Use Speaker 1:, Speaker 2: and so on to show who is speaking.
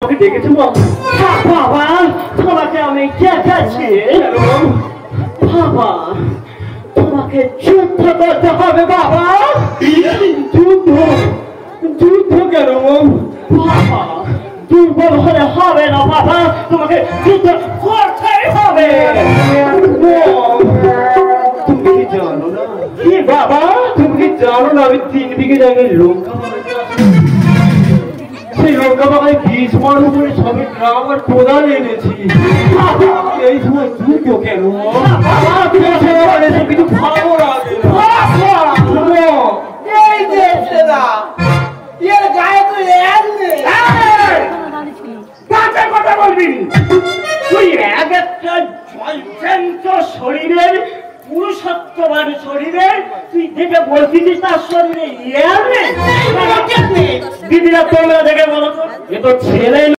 Speaker 1: দেখেছো বাবা, তোমাকে আমি দেখাচ্ছি বাবা, তোমাকে যুদ্ধ করতে হবে বাবা। যুদ্ধ? যুদ্ধ কেন বাবা? দুর্বল হলে হবে না বাবা, তোমাকে যুদ্ধ করতেই হবে। তুমি কি জানো না? কি বাবা? তুমি কি জানো না আমি 3 বিঘে জায়গায় লঙ্কা সেই লঙ্কা বাগানে 20 মার উপরে সবে গ্রাম আর কোদাল এনেছি। এই সময় যুদ্ধ কেন? কিছু ভালো লাগে কথা বলবি তুই? এক একটা শরীরের পুরুষত্ববান শরীরে তুই দেখে বলছিস তার শরীরে দিদিরা তোমরা দেখে বলো তো, এ তো ছেলে